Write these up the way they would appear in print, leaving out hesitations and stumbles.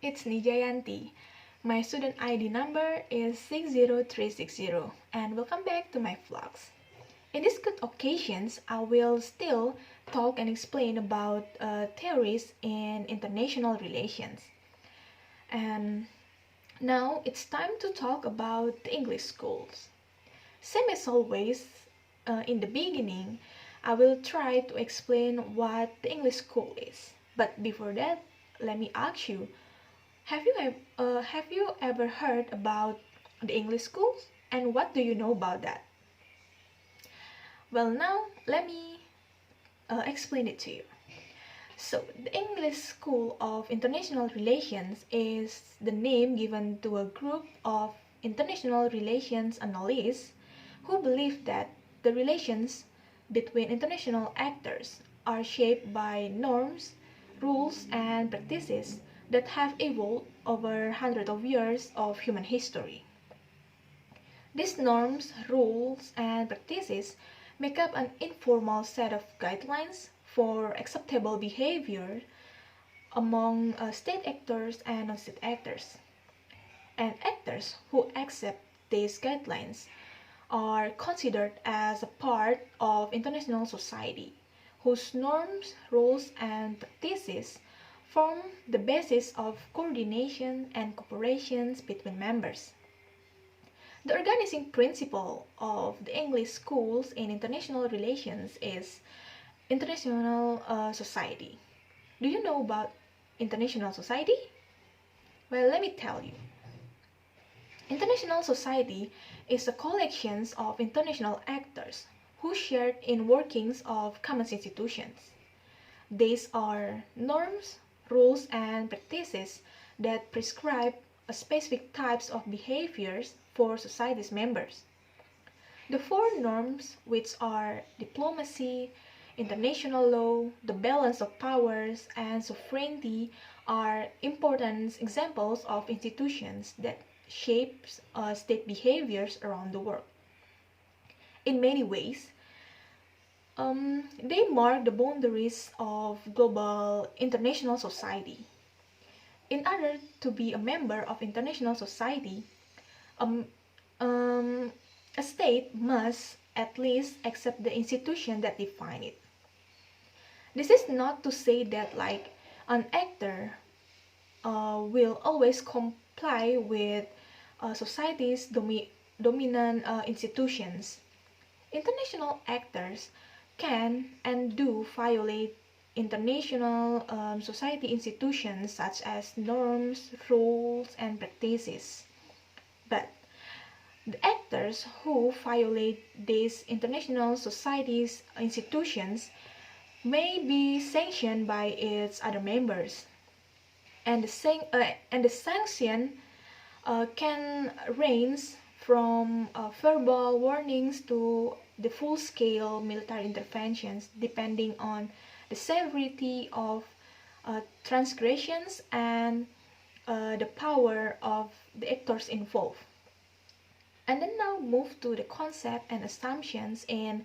it's Nijayanti. My student ID number is 60360 and welcome back to my vlogs. In these good occasions, I will still talk and explain about theories in international relations. And now it's time to talk about the English schools. Same as always, in the beginning, I will try to explain what the English school is. But before that, let me ask you, have you ever heard about the English schools? And what do you know about that? Well, now let me explain it to you. So, the English School of International Relations is the name given to a group of international relations analysts who believe that the relations between international actors are shaped by norms, rules, and practices that have evolved over hundreds of years of human history. These norms, rules, and practices make up an informal set of guidelines for acceptable behavior among state actors and non-state actors. And actors who accept these guidelines are considered as a part of international society, whose norms, rules, and practices form the basis of coordination and cooperation between members. The organizing principle of the English schools in international relations is international society. Do you know about international society? Well, let me tell you. International society is a collection of international actors who share in workings of common institutions. These are norms, rules, and practices that prescribe specific types of behaviors for society's members. The four norms, which are diplomacy, international law, the balance of powers, and sovereignty, are important examples of institutions that shape state behaviors around the world. In many ways, they mark the boundaries of global international society. In order to be a member of international society, um, um, a state must at least accept the institution that define it. This is not to say that like an actor will always comply with society's dominant institutions. International actors can and do violate international society institutions such as norms, rules, and practices. But the actors who violate these international societies institutions may be sanctioned by its other members, and the sanction can range from verbal warnings to the full-scale military interventions, depending on the severity of transgressions and the power of the actors involved. And then now move to the concept and assumptions in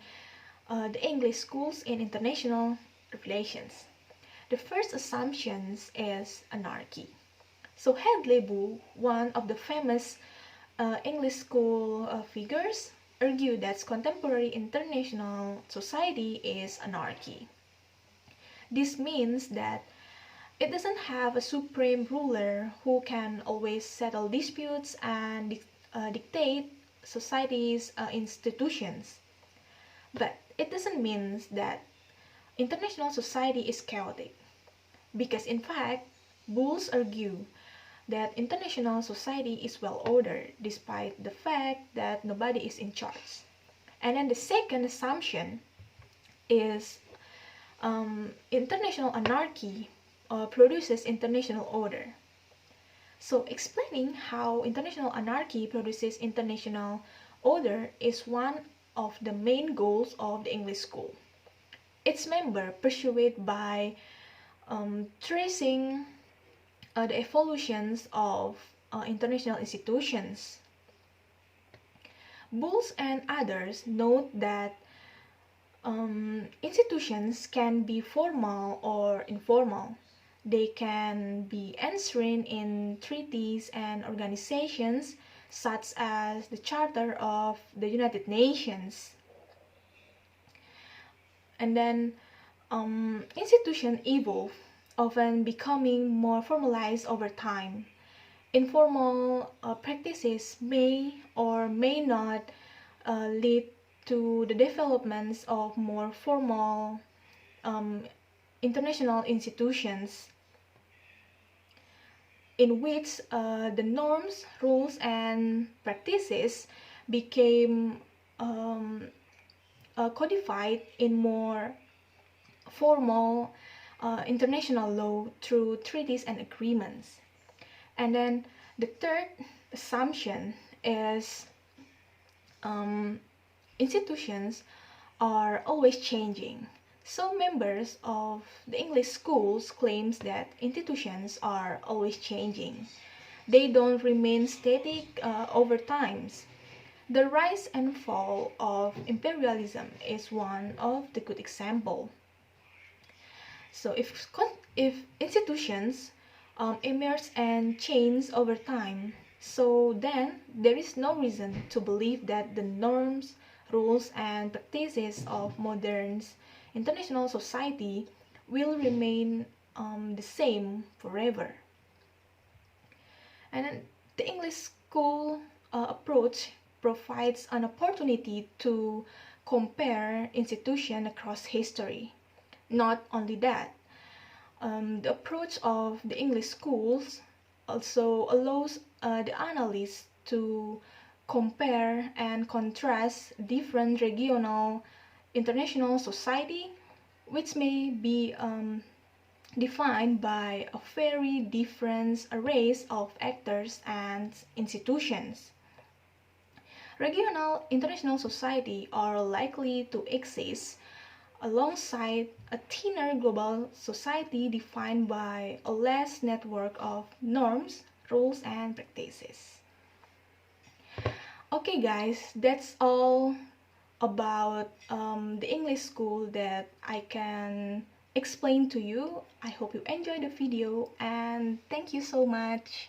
the English schools in international relations. The first assumption is anarchy. So Hadley Bull, one of the famous English school figures, argued that contemporary international society is anarchy. This means that it doesn't have a supreme ruler who can always settle disputes and dictate society's institutions. But it doesn't mean that international society is chaotic, because in fact, Bulls argue that international society is well ordered despite the fact that nobody is in charge. And then the second assumption is international anarchy produces international order. So explaining how international anarchy produces international order is one of the main goals of the English school. Its members pursue it by tracing the evolutions of international institutions. Bulls and others note that institutions can be formal or informal. They can be enshrined in treaties and organizations such as the Charter of the United Nations. And then institutions evolve, often becoming more formalized over time. Informal practices may or may not lead to the developments of more formal um, international institutions in which the norms, rules, and practices became codified in more formal international law through treaties and agreements. And then the third assumption is institutions are always changing. Some members of the English schools claims that institutions are always changing. They don't remain static over times. The rise and fall of imperialism is one of the good example. So if institutions emerge and change over time, so then there is no reason to believe that the norms, rules, and practices of modern international society will remain the same forever. And then the English school approach provides an opportunity to compare institutions across history. Not only that, the approach of the English schools also allows the analysts to compare and contrast different regional international society, which may be defined by a very different array of actors and institutions. Regional international society are likely to exist alongside a thinner global society defined by a less network of norms, rules, and practices. Okay guys, that's all about the English school that I can explain to you. I hope you enjoyed the video and thank you so much.